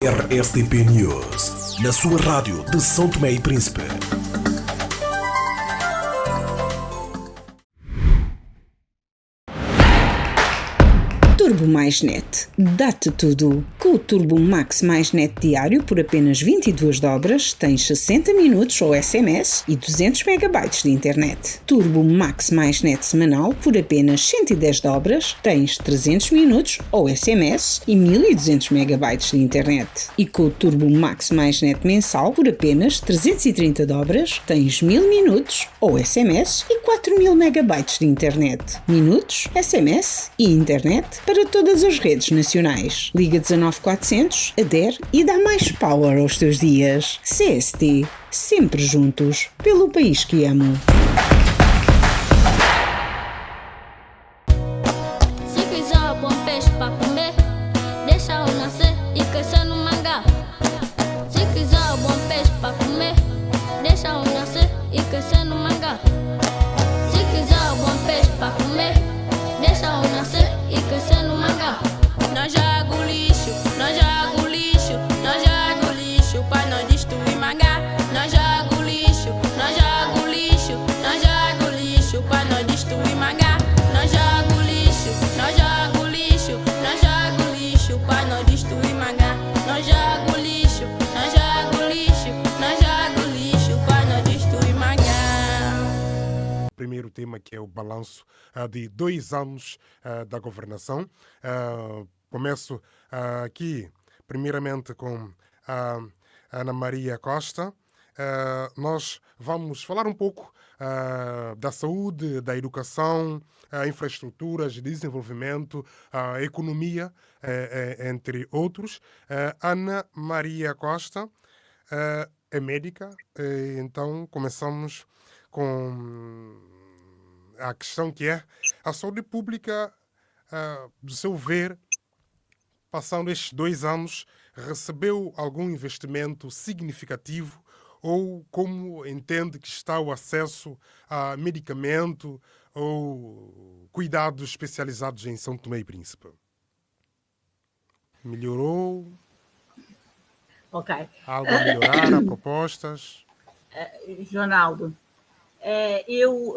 RSTP News, na sua rádio de São Tomé e Príncipe. Turbo Mais Net. Dá-te tudo. Com o Turbo Max Mais Net diário por apenas 22 dobras, tens 60 minutos ou SMS e 200 megabytes de internet. Turbo Max Mais Net semanal por apenas 110 dobras, tens 300 minutos ou SMS e 1200 megabytes de internet. E com o Turbo Max Mais Net mensal por apenas 330 dobras, tens 1000 minutos ou SMS e 4000 megabytes de internet. Minutos, SMS e internet para todas as redes nacionais. Liga 19400, adere e dá mais power aos teus dias. CST, sempre juntos, pelo país que amo. Se quiser bom peixe para comer, deixa-o nascer e crescer no mangá. Se quiser bom peixe para comer, deixa-o nascer e crescer no mangá. Se quiser bom peixe para comer, deixa-o nascer e crescer no mangá. Nós joga o lixo, nós joga o lixo, nós joga o lixo para nós destruir mangá. Nós joga o lixo, nós joga o lixo, nós joga o lixo para nós destruir mangá. Nós joga o lixo, nós joga o lixo, nós joga o lixo para nós destruir mangá. Nós joga o lixo, nós joga o lixo, nós joga o lixo para nós destruir mangá. Primeiro tema, que é o balanço de 2 anos da governação. Começo aqui, primeiramente, com a Ana Maria Costa. Nós vamos falar um pouco da saúde, da educação, infraestruturas, desenvolvimento, economia, entre outros. Ana Maria Costa é médica, então começamos com a questão que é a saúde pública, do seu ver, passando estes 2 anos, recebeu algum investimento significativo ou como entende que está o acesso a medicamento ou cuidados especializados em São Tomé e Príncipe? Melhorou? Ok. Há algo a melhorar? Há propostas? Ronaldo, eu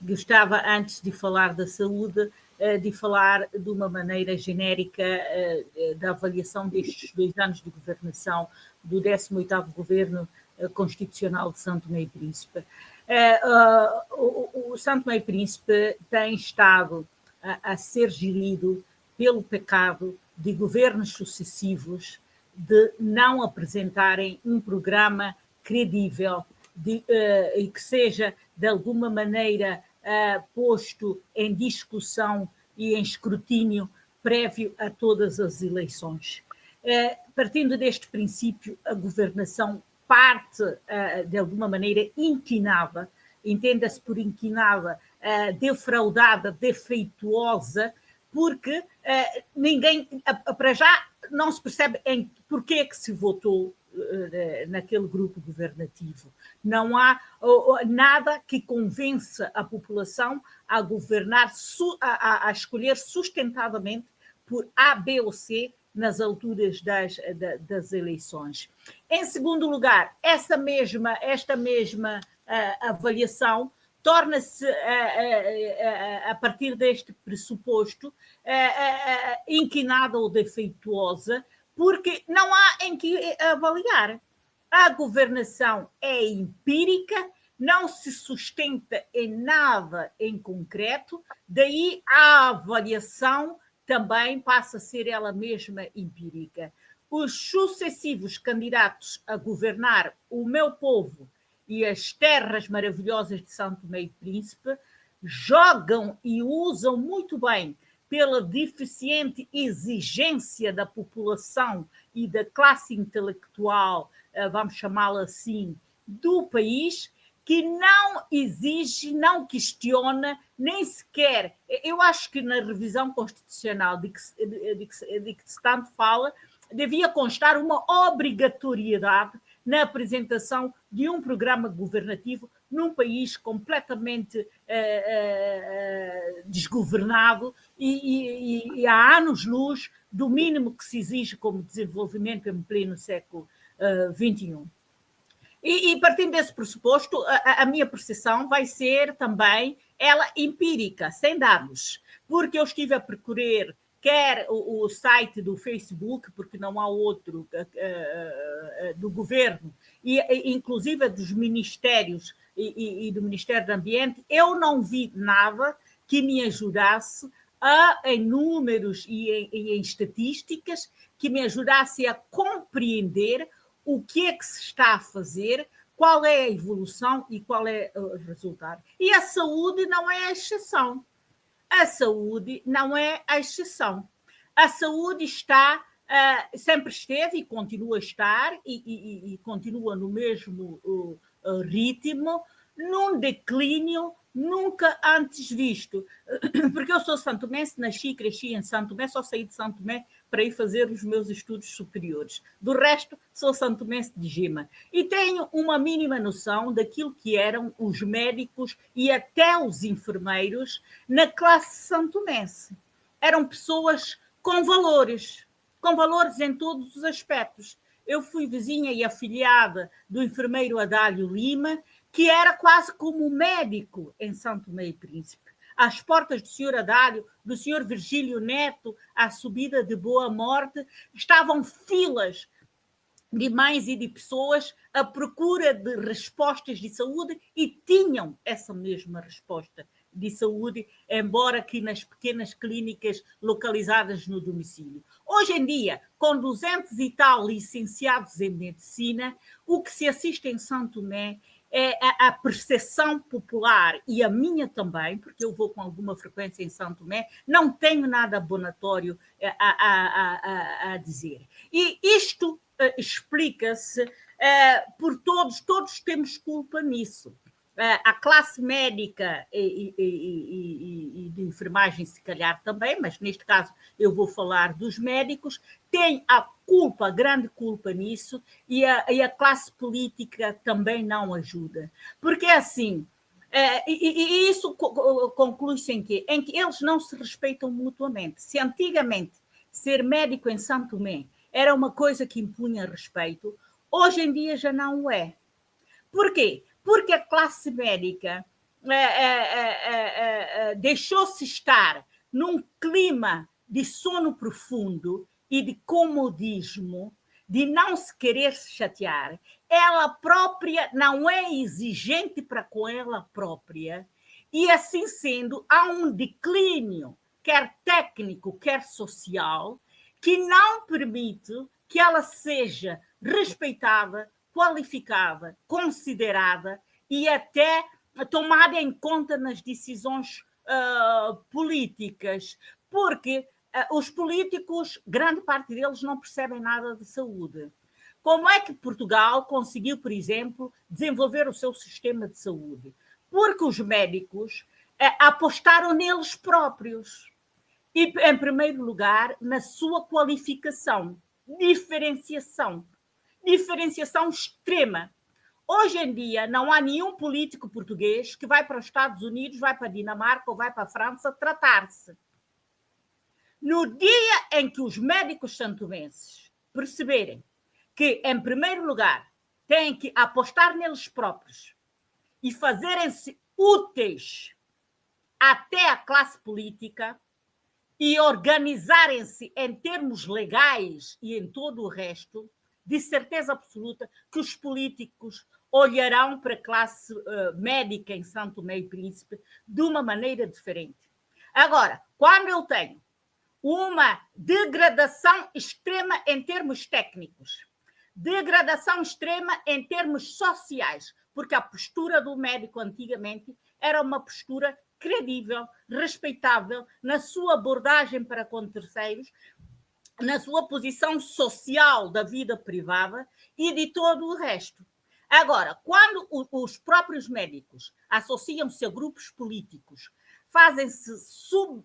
gostava, antes de falar da saúde, de falar de uma maneira genérica da avaliação destes 2 anos de governação do 18º Governo Constitucional de São Tomé e Príncipe. O São Tomé e Príncipe tem estado a ser gerido pelo pecado de governos sucessivos de não apresentarem um programa credível e que seja, de alguma maneira, posto em discussão e em escrutínio prévio a todas as eleições. Partindo deste princípio, a governação parte, de alguma maneira, inquinada, entenda-se por inquinada, defraudada, defeituosa, porque ninguém, para já, não se percebe porquê é que se votou naquele grupo governativo. Não há nada que convença a população a governar, a escolher sustentadamente por A, B ou C nas alturas das eleições. Em segundo lugar, esta mesma avaliação torna-se, a partir deste pressuposto, inquinada ou defeituosa, porque não há em que avaliar. A governação é empírica, não se sustenta em nada em concreto, daí a avaliação também passa a ser ela mesma empírica. Os sucessivos candidatos a governar o meu povo e as terras maravilhosas de São Tomé e Príncipe jogam e usam muito bem pela deficiente exigência da população e da classe intelectual, vamos chamá-la assim, do país, que não exige, não questiona, nem sequer. Eu acho que na revisão constitucional de que se tanto fala, devia constar uma obrigatoriedade na apresentação de um programa governativo num país completamente desgovernado e há anos-luz do mínimo que se exige como desenvolvimento em pleno século XXI. E partindo desse pressuposto, a minha percepção vai ser também ela empírica, sem dados, porque eu estive a percorrer quer o site do Facebook, porque não há outro do governo, e inclusive dos ministérios e do Ministério do Ambiente, eu não vi nada que me ajudasse em números e em estatísticas, que me ajudasse a compreender o que é que se está a fazer, qual é a evolução e qual é o resultado. E a saúde não é a exceção. A saúde não é a exceção. A saúde está, sempre esteve e continua a estar, e continua no mesmo ritmo, num declínio nunca antes visto. Porque eu sou santomense, nasci e cresci em Santo Tomé, só saí de Santo Tomé para ir fazer os meus estudos superiores. Do resto, sou santomense de Gema. E tenho uma mínima noção daquilo que eram os médicos e até os enfermeiros na classe santomense. Eram pessoas com valores em todos os aspectos. Eu fui vizinha e afilhada do enfermeiro Adálio Lima, que era quase como médico em Santo Tomé e Príncipe. Às portas do Sr. Adálio, do Sr. Virgílio Neto, à subida de Boa Morte, estavam filas de mães e de pessoas à procura de respostas de saúde e tinham essa mesma resposta de saúde, embora aqui nas pequenas clínicas localizadas no domicílio. Hoje em dia, com 200 e tal licenciados em medicina, o que se assiste em Santo Tomé é a percepção popular, e a minha também, porque eu vou com alguma frequência em Santo Tomé, não tenho nada abonatório a dizer. E isto explica-se por todos temos culpa nisso. A classe médica e de enfermagem, se calhar também, mas neste caso eu vou falar dos médicos, tem a grande culpa nisso, e a classe política também não ajuda. Porque é assim, e isso conclui-se em quê? Em que eles não se respeitam mutuamente. Se antigamente ser médico em Santo Tomé era uma coisa que impunha respeito, hoje em dia já não o é. Por quê? Porque a classe médica deixou-se estar num clima de sono profundo e de comodismo, de não se querer se chatear. Ela própria não é exigente para com ela própria, e assim sendo, há um declínio, quer técnico, quer social, que não permite que ela seja respeitada, qualificada, considerada e até tomada em conta nas decisões políticas, porque os políticos, grande parte deles, não percebem nada de saúde. Como é que Portugal conseguiu, por exemplo, desenvolver o seu sistema de saúde? Porque os médicos apostaram neles próprios e, em primeiro lugar, na sua qualificação, diferenciação extrema. Hoje em dia, não há nenhum político português que vai para os Estados Unidos, vai para a Dinamarca ou vai para a França tratar-se. No dia em que os médicos santomenses perceberem que, em primeiro lugar, têm que apostar neles próprios e fazerem-se úteis até à classe política e organizarem-se em termos legais e em todo o resto, de certeza absoluta que os políticos olharão para a classe médica em Santo Tomé e Príncipe de uma maneira diferente. Agora, quando eu tenho uma degradação extrema em termos técnicos, degradação extrema em termos sociais, porque a postura do médico antigamente era uma postura credível, respeitável na sua abordagem para com terceiros, na sua posição social da vida privada e de todo o resto. Agora, quando os próprios médicos associam-se a grupos políticos, fazem-se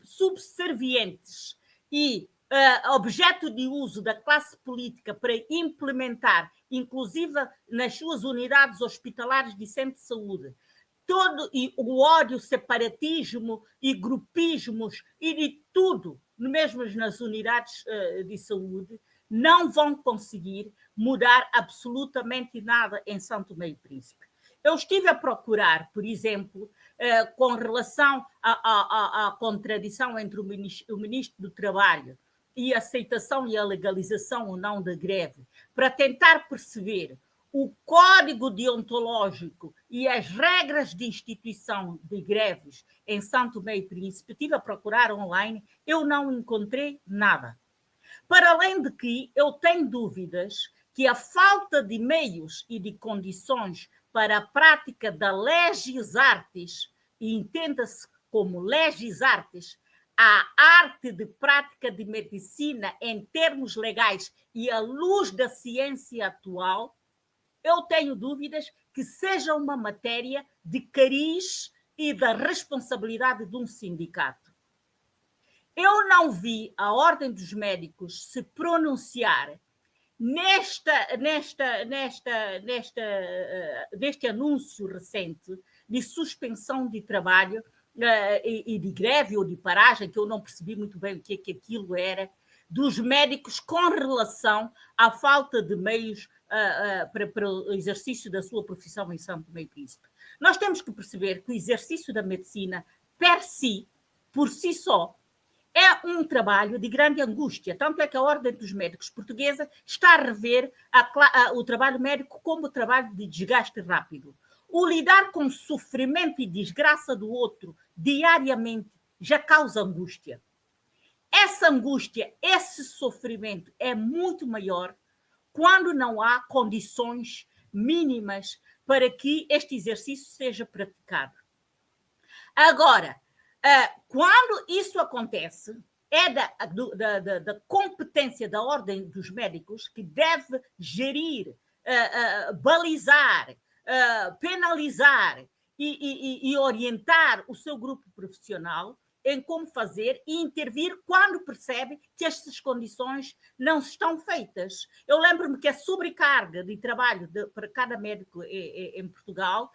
subservientes e objeto de uso da classe política para implementar, inclusive nas suas unidades hospitalares de centro de saúde, e o ódio, separatismo e grupismos e de tudo, mesmo nas unidades de saúde, não vão conseguir mudar absolutamente nada em São Tomé e Príncipe. Eu estive a procurar, por exemplo, com relação à contradição entre o Ministro do Trabalho e a aceitação e a legalização ou não da greve, para tentar perceber o código deontológico e as regras de instituição de greves em São Tomé e Príncipe. Estive a procurar online, eu não encontrei nada. Para além de que eu tenho dúvidas que a falta de meios e de condições para a prática da legis artis, e entenda-se como legis artis, a arte de prática de medicina em termos legais e à luz da ciência atual, eu tenho dúvidas que seja uma matéria de cariz e da responsabilidade de um sindicato. Eu não vi a Ordem dos Médicos se pronunciar neste anúncio recente de suspensão de trabalho e de greve ou de paragem, que eu não percebi muito bem o que aquilo era, dos médicos com relação à falta de meios para o exercício da sua profissão em São Tomé e Príncipe. Nós temos que perceber que o exercício da medicina, por si só, é um trabalho de grande angústia. Tanto é que a Ordem dos Médicos Portuguesa está a rever o trabalho médico como trabalho de desgaste rápido. O lidar com sofrimento e desgraça do outro diariamente já causa angústia. Essa angústia, esse sofrimento é muito maior quando não há condições mínimas para que este exercício seja praticado. Agora, quando isso acontece, é da competência da Ordem dos Médicos, que deve gerir, balizar, penalizar e orientar o seu grupo profissional em como fazer e intervir quando percebe que estas condições não estão feitas. Eu lembro-me que a sobrecarga de trabalho para cada médico em Portugal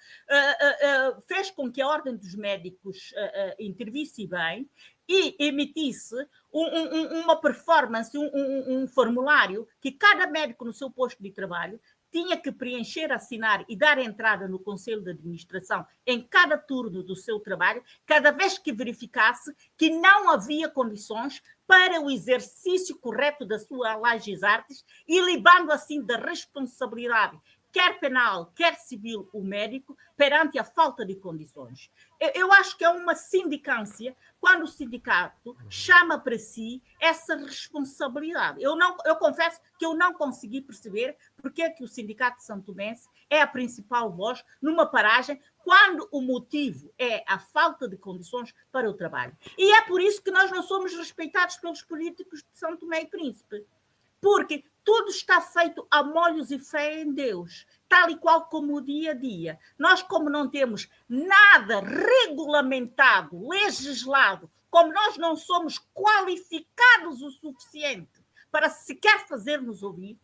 fez com que a Ordem dos Médicos intervisse bem e emitisse uma performance, um formulário que cada médico no seu posto de trabalho tinha que preencher, assinar e dar entrada no Conselho de Administração em cada turno do seu trabalho, cada vez que verificasse que não havia condições para o exercício correto da sua legis artis e libando assim da responsabilidade, quer penal, quer civil, o médico, perante a falta de condições. Eu acho que é uma sindicância quando o sindicato chama para si essa responsabilidade. Eu confesso que eu não consegui perceber porque é que o Sindicato de São Tomense é a principal voz numa paragem quando o motivo é a falta de condições para o trabalho. E é por isso que nós não somos respeitados pelos políticos de São Tomé e Príncipe. Porque tudo está feito a molhos e fé em Deus, tal e qual como o dia a dia. Nós, como não temos nada regulamentado, legislado, como nós não somos qualificados o suficiente para sequer fazer-nos ouvir,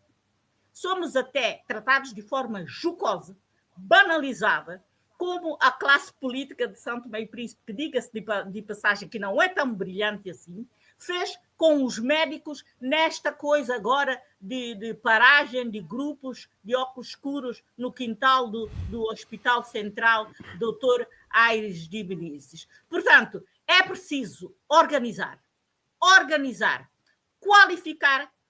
somos até tratados de forma jocosa, banalizada, como a classe política de São Tomé e Príncipe, que diga-se de passagem que não é tão brilhante assim, fez com os médicos nesta coisa agora de paragem de grupos de óculos escuros no quintal do Hospital Central Dr. Aires de Benizes. Portanto, é preciso organizar, qualificar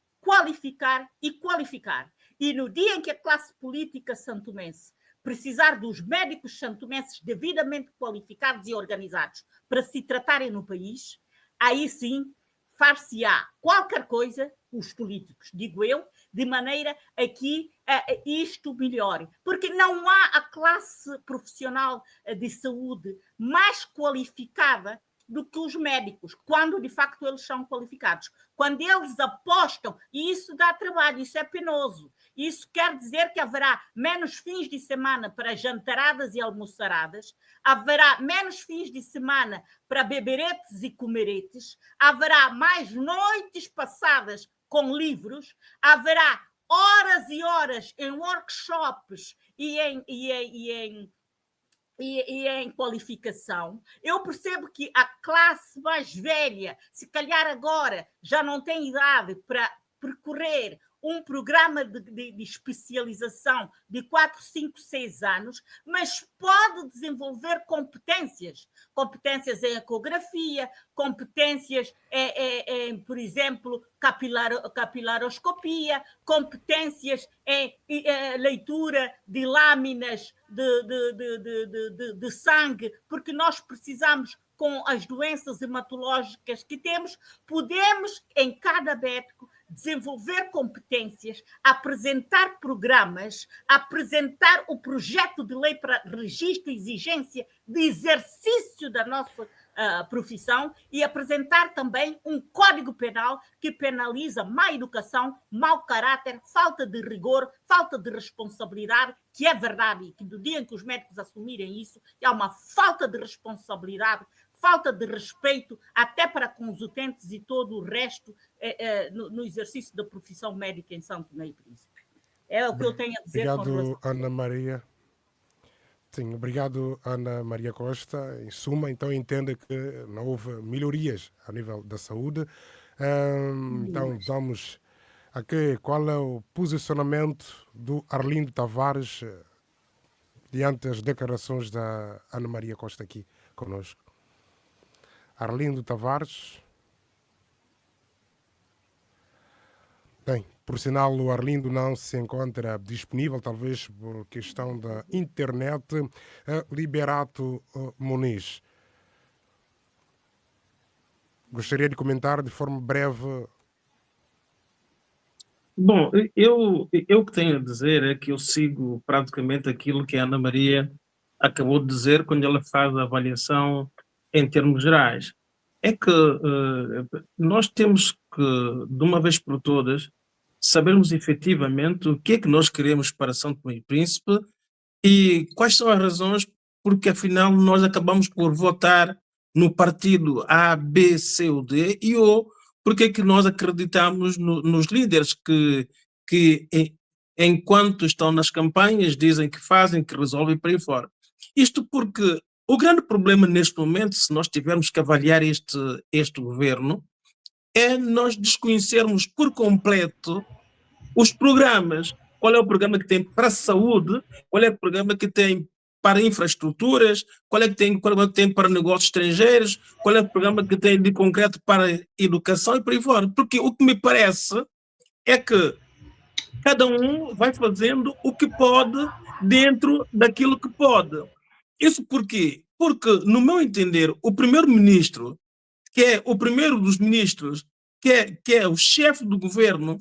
e qualificar. E no dia em que a classe política santomense precisar dos médicos santomenses devidamente qualificados e organizados para se tratarem no país, aí sim far-se-á qualquer coisa, os políticos, digo eu, de maneira a que isto melhore. Porque não há a classe profissional de saúde mais qualificada do que os médicos, quando de facto eles são qualificados. Quando eles apostam, e isso dá trabalho, isso é penoso. Isso quer dizer que haverá menos fins de semana para jantaradas e almoçaradas, haverá menos fins de semana para beberetes e comeretes, haverá mais noites passadas com livros, haverá horas e horas em workshops e em e em qualificação, eu percebo que a classe mais velha, se calhar agora já não tem idade para percorrer um programa de especialização de 4, 5, 6 anos, mas pode desenvolver competências em ecografia, competências por exemplo, capilaroscopia, competências em leitura de lâminas de sangue, porque nós precisamos, com as doenças hematológicas que temos, podemos, em cada médico, desenvolver competências, apresentar programas, apresentar o projeto de lei para registro e exigência de exercício da nossa profissão e apresentar também um código penal que penaliza má educação, mau caráter, falta de rigor, falta de responsabilidade, que é verdade, e que do dia em que os médicos assumirem isso, é uma falta de responsabilidade, falta de respeito até para com os utentes e todo o resto no exercício da profissão médica em São Tomé e Príncipe. É o que eu tenho a dizer. Obrigado, Ana Maria. Sim, obrigado, Ana Maria Costa. Em suma, então entenda que não houve melhorias a nível da saúde. Então vamos aqui. Qual é o posicionamento do Arlindo Tavares diante das declarações da Ana Maria Costa aqui conosco? Arlindo Tavares. Bem, por sinal, o Arlindo não se encontra disponível, talvez por questão da internet. Liberato Muniz. Gostaria de comentar de forma breve. Bom, eu que tenho a dizer é que eu sigo praticamente aquilo que a Ana Maria acabou de dizer quando ela faz a avaliação em termos gerais. É que nós temos que, de uma vez por todas, sabermos efetivamente o que é que nós queremos para São Tomé e Príncipe e quais são as razões porque, afinal, nós acabamos por votar no partido A, B, C ou D ou porque é que nós acreditamos nos líderes que, enquanto estão nas campanhas, dizem que fazem, que resolvem por aí fora. Isto porque o grande problema neste momento, se nós tivermos que avaliar este governo, é nós desconhecermos por completo os programas. Qual é o programa que tem para a saúde, qual é o programa que tem para infraestruturas, qual é que tem para negócios estrangeiros, qual é o programa que tem de concreto para educação e por aí fora. Porque o que me parece é que cada um vai fazendo o que pode dentro daquilo que pode. Isso por quê? Porque, no meu entender, o primeiro-ministro, que é o primeiro dos ministros, que é o chefe do governo,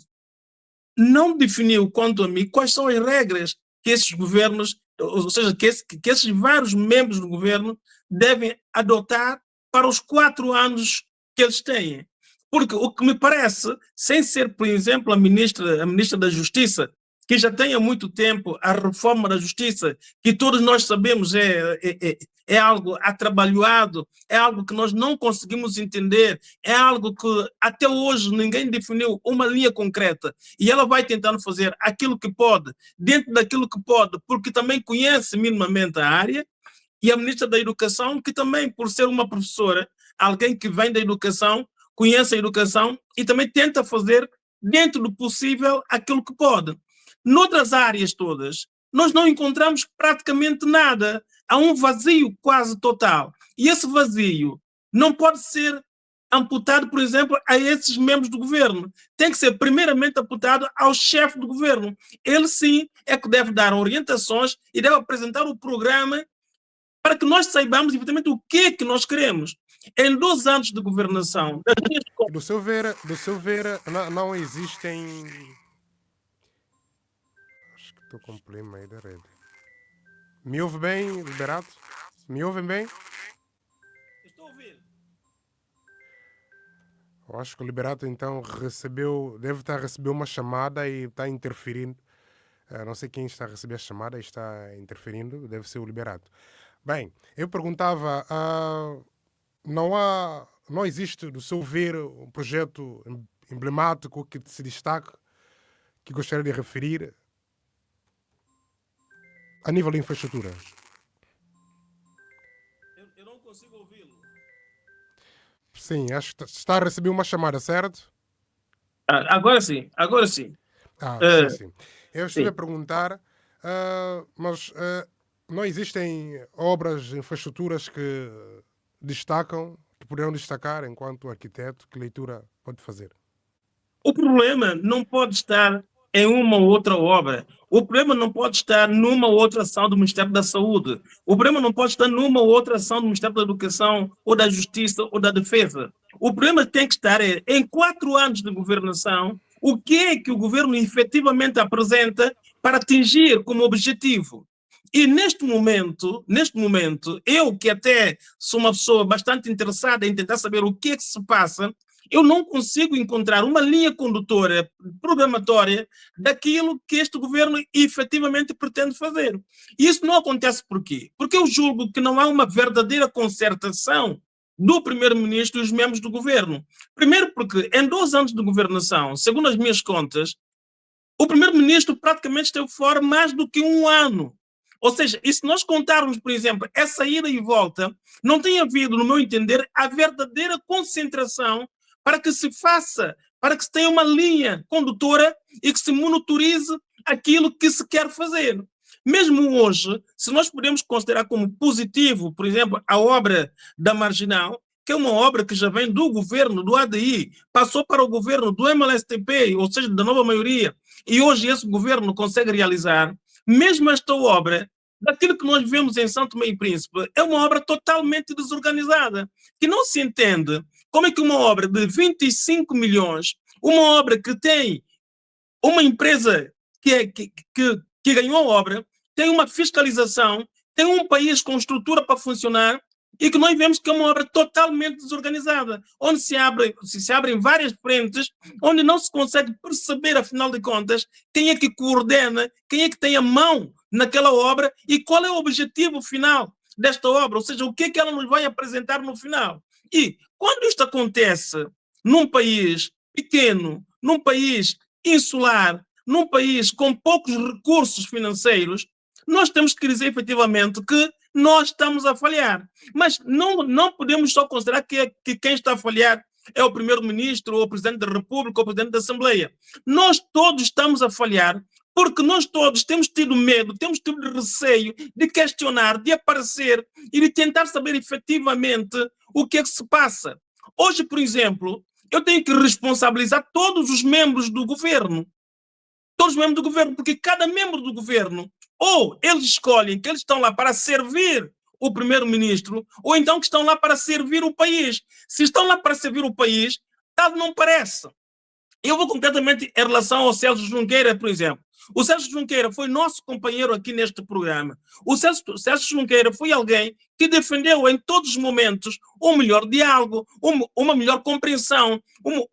não definiu, quanto a mim, quais são as regras que esses governos, ou seja, que esses vários membros do governo devem adotar para os 4 anos que eles têm. Porque o que me parece, sem ser, por exemplo, a ministra da Justiça, que já tem há muito tempo a reforma da Justiça, que todos nós sabemos é algo atrabalhoado, é algo que nós não conseguimos entender, é algo que até hoje ninguém definiu uma linha concreta. E ela vai tentando fazer aquilo que pode, dentro daquilo que pode, porque também conhece minimamente a área, e a ministra da Educação, que também, por ser uma professora, alguém que vem da educação, conhece a educação e também tenta fazer, dentro do possível, aquilo que pode. Noutras áreas todas, nós não encontramos praticamente nada. Há um vazio quase total. E esse vazio não pode ser amputado, por exemplo, a esses membros do governo. Tem que ser primeiramente amputado ao chefe do governo. Ele sim é que deve dar orientações e deve apresentar o programa para que nós saibamos evidentemente o que é que nós queremos. Em 2 anos de governação... Do seu ver, não existem... Acho que estou com um problema aí da rede. Me ouve bem, Liberato? Me ouvem bem? Estou a ouvir. Eu acho que o Liberato então deve estar a receber uma chamada e está interferindo. Não sei quem está a receber a chamada e está interferindo, deve ser o Liberato. Bem, eu perguntava, não existe, do seu ver, um projeto emblemático que se destaque, que gostaria de referir a nível de infraestrutura? Sim, acho que está a receber uma chamada, certo? Agora sim, agora sim. Sim, Eh, sim. Eu estive a sim. perguntar, mas não existem obras, infraestruturas que destacam, que poderão destacar enquanto arquiteto, que leitura pode fazer? O problema não pode estar em uma ou outra obra. O problema não pode estar numa ou outra ação do Ministério da Saúde. O problema não pode estar numa ou outra ação do Ministério da Educação, ou da Justiça, ou da Defesa. O problema tem que estar em 4 anos de governação, o que é que o governo efetivamente apresenta para atingir como objetivo. E neste momento, eu que até sou uma pessoa bastante interessada em tentar saber o que é que se passa, eu não consigo encontrar uma linha condutora programatória daquilo que este governo efetivamente pretende fazer. E isso não acontece por quê? Porque eu julgo que não há uma verdadeira concertação do primeiro-ministro e os membros do governo. Primeiro porque em 2 anos de governação, segundo as minhas contas, o primeiro-ministro praticamente esteve fora mais do que 1 ano. Ou seja, e se nós contarmos, por exemplo, essa ida e volta, não tem havido, no meu entender, a verdadeira concentração para que se faça, para que se tenha uma linha condutora e que se monitorize aquilo que se quer fazer. Mesmo hoje, se nós podemos considerar como positivo, por exemplo, a obra da Marginal, que é uma obra que já vem do governo do ADI, passou para o governo do MLSTP, ou seja, da nova maioria, e hoje esse governo consegue realizar, mesmo esta obra, daquilo que nós vemos em São Tomé e Príncipe, é uma obra totalmente desorganizada, que não se entende como é que uma obra de 25 milhões, uma obra que tem uma empresa que ganhou a obra, tem uma fiscalização, tem um país com estrutura para funcionar, e que nós vemos que é uma obra totalmente desorganizada, onde se abrem várias frentes, onde não se consegue perceber, afinal de contas, quem é que coordena, quem é que tem a mão naquela obra e qual é o objetivo final desta obra, ou seja, o que é que ela nos vai apresentar no final. E quando isto acontece num país pequeno, num país insular, num país com poucos recursos financeiros, nós temos que dizer efetivamente que nós estamos a falhar. Mas não podemos só considerar que quem está a falhar é o primeiro-ministro, ou o presidente da República, ou o presidente da Assembleia. Nós todos estamos a falhar porque nós todos temos tido medo, temos tido receio de questionar, de aparecer e de tentar saber efetivamente o que é que se passa. Hoje, por exemplo, eu tenho que responsabilizar todos os membros do governo. Todos os membros do governo, porque cada membro do governo, ou eles escolhem que eles estão lá para servir o primeiro-ministro, ou então que estão lá para servir o país. Se estão lá para servir o país, tal não parece. Eu vou concretamente em relação ao Celso Junqueira, por exemplo. O Celso Junqueira foi nosso companheiro aqui neste programa. O Celso Junqueira foi alguém que defendeu em todos os momentos um melhor diálogo, uma melhor compreensão,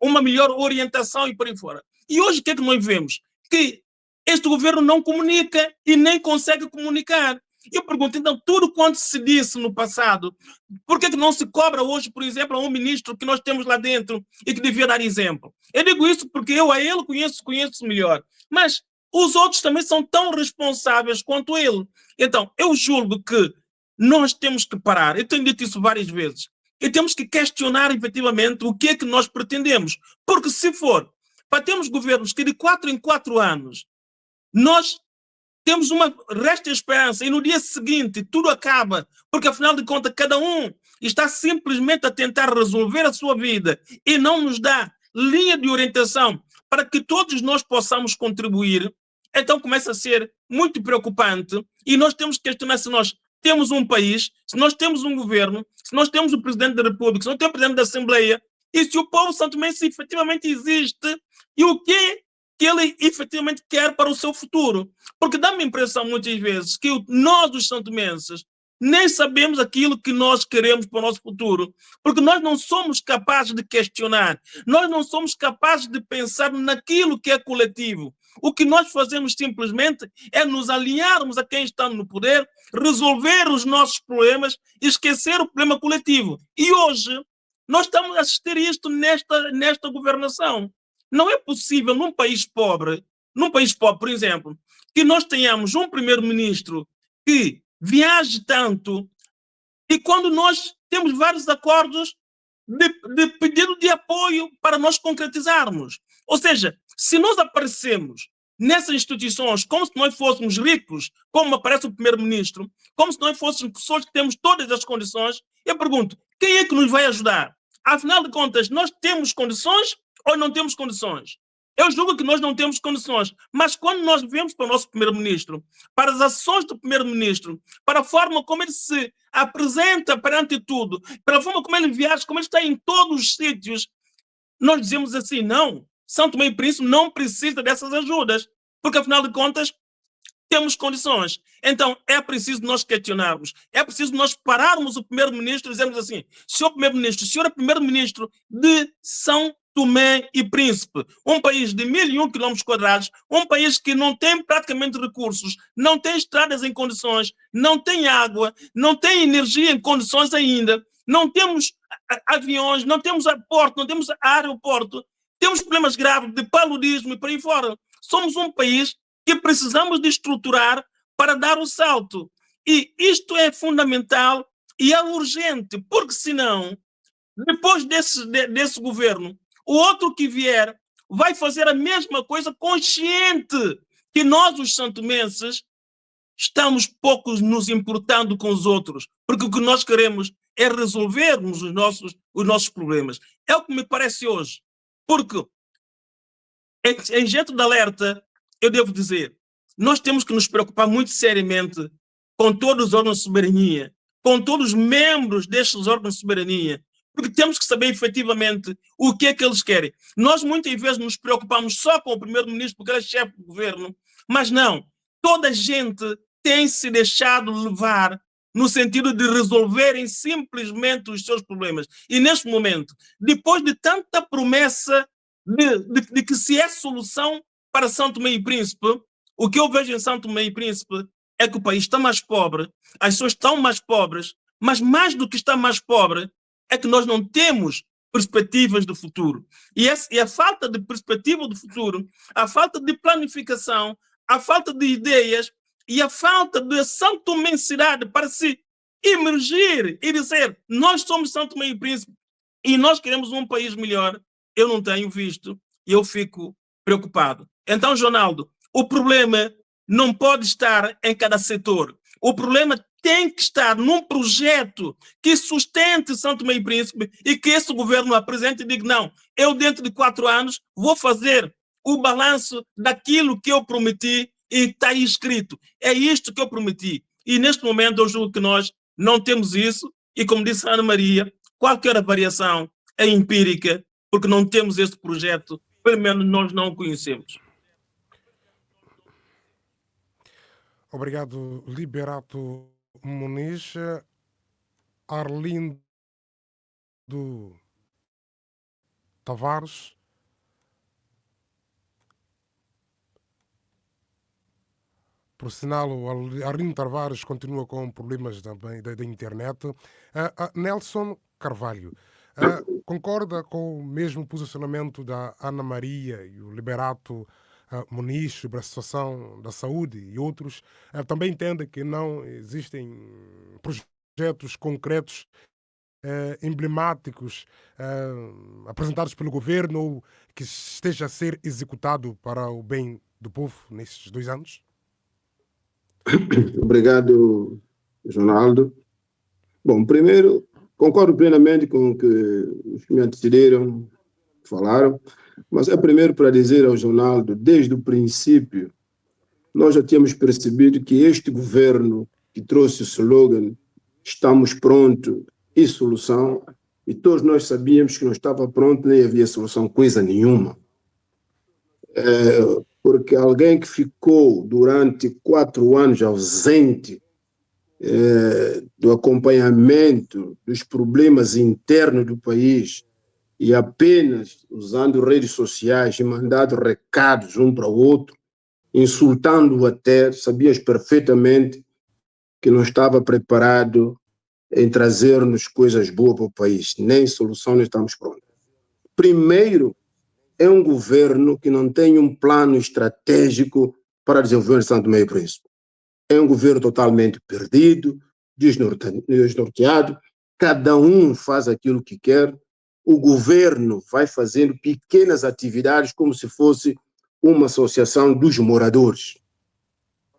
uma melhor orientação e por aí fora. E hoje o que é que nós vemos? Que este governo não comunica e nem consegue comunicar. Eu pergunto, então, tudo quanto se disse no passado, por que não se cobra hoje, por exemplo, a um ministro que nós temos lá dentro e que devia dar exemplo? Eu digo isso porque eu a ele conheço melhor. Mas os outros também são tão responsáveis quanto ele. Então, eu julgo que nós temos que parar. Eu tenho dito isso várias vezes. E temos que questionar, efetivamente, o que é que nós pretendemos. Porque se for para termos governos que de 4 em 4 anos nós temos uma resta esperança e no dia seguinte tudo acaba, porque afinal de contas cada um está simplesmente a tentar resolver a sua vida e não nos dá linha de orientação para que todos nós possamos contribuir, então começa a ser muito preocupante e nós temos que questionar se nós temos um país, se nós temos um governo, se nós temos o Presidente da República, se nós temos o Presidente da Assembleia e se o povo santomense efetivamente existe e o que ele efetivamente quer para o seu futuro. Porque dá-me a impressão muitas vezes que nós, os santomenses, nem sabemos aquilo que nós queremos para o nosso futuro, porque nós não somos capazes de questionar, nós não somos capazes de pensar naquilo que é coletivo. O que nós fazemos simplesmente é nos alinharmos a quem está no poder, resolver os nossos problemas e esquecer o problema coletivo. E hoje nós estamos a assistir isto nesta governação. Não é possível num país pobre, por exemplo, que nós tenhamos um primeiro-ministro que viaje tanto e quando nós temos vários acordos de pedido de apoio para nós concretizarmos. Ou seja, se nós aparecemos nessas instituições como se nós fôssemos ricos, como aparece o primeiro-ministro, como se nós fôssemos pessoas que temos todas as condições, eu pergunto, quem é que nos vai ajudar? Afinal de contas, nós temos condições ou não temos condições? Eu julgo que nós não temos condições, mas quando nós vemos para o nosso primeiro-ministro, para as ações do primeiro-ministro, para a forma como ele se apresenta perante tudo, pela forma como ele viaja, como ele está em todos os sítios, nós dizemos assim, não, São Tomé e Príncipe não precisa dessas ajudas, porque afinal de contas temos condições. Então é preciso nós questionarmos, é preciso nós pararmos o primeiro-ministro e dizermos assim, senhor primeiro-ministro, o senhor é primeiro-ministro de São Tomé e Príncipe, um país de 1.001 km², um país que não tem praticamente recursos, não tem estradas em condições, não tem água, não tem energia em condições ainda, não temos aviões, não temos porto, não temos aeroporto, temos problemas graves de paludismo e por aí fora. Somos um país que precisamos de estruturar para dar o salto. E isto é fundamental e é urgente, porque senão, depois desse governo, o outro que vier vai fazer a mesma coisa consciente que nós, os santomenses, estamos poucos nos importando com os outros, porque o que nós queremos é resolvermos os nossos problemas. É o que me parece hoje. Porque, em jeito de alerta, eu devo dizer, nós temos que nos preocupar muito seriamente com todos os órgãos de soberania, com todos os membros destes órgãos de soberania, porque temos que saber efetivamente o que é que eles querem. Nós muitas vezes nos preocupamos só com o primeiro-ministro porque ele é chefe do governo, mas não. Toda a gente tem se deixado levar no sentido de resolverem simplesmente os seus problemas. E neste momento, depois de tanta promessa de que se é solução para São Tomé e Príncipe, o que eu vejo em São Tomé e Príncipe é que o país está mais pobre, as pessoas estão mais pobres, mas mais do que está mais pobre, é que nós não temos perspectivas de futuro. E a falta de perspectiva do futuro, a falta de planificação, a falta de ideias e a falta de santomensidade para se emergir e dizer nós somos São Tomé e Príncipe e nós queremos um país melhor, eu não tenho visto e eu fico preocupado. Então, Ronaldo, o problema não pode estar em cada setor. O problema tem que estar num projeto que sustente São Tomé e Príncipe e que esse governo apresente e diga, não, eu dentro de 4 anos vou fazer o balanço daquilo que eu prometi e está aí escrito. É isto que eu prometi. E neste momento eu julgo que nós não temos isso e, como disse a Ana Maria, qualquer variação é empírica porque não temos este projeto, pelo menos nós não o conhecemos. Obrigado, Liberato Muniz. Arlindo Tavares. Por sinal, o Arlindo Tavares continua com problemas também da internet. Nelson Carvalho, concorda com o mesmo posicionamento da Ana Maria e o Liberato Muniz sobre a situação da saúde e outros? Também entende que não existem projetos concretos emblemáticos apresentados pelo governo ou que esteja a ser executado para o bem do povo nesses 2 anos? Obrigado, Ronaldo. Bom, primeiro, concordo plenamente com o que os que me antecederam falaram, mas é primeiro para dizer ao Ronaldo, desde o princípio, nós já tínhamos percebido que este governo que trouxe o slogan "Estamos prontos" e solução, e todos nós sabíamos que não estava pronto, nem havia solução, coisa nenhuma. Porque alguém que ficou durante 4 anos ausente do acompanhamento dos problemas internos do país e apenas usando redes sociais e mandando recados um para o outro, insultando-o até, sabias perfeitamente que não estava preparado em trazer-nos coisas boas para o país, nem solução, nem estamos prontos. Primeiro, é um governo que não tem um plano estratégico para desenvolver São Tomé e Príncipe. É um governo totalmente perdido, desnorteado, cada um faz aquilo que quer, o governo vai fazendo pequenas atividades como se fosse uma associação dos moradores.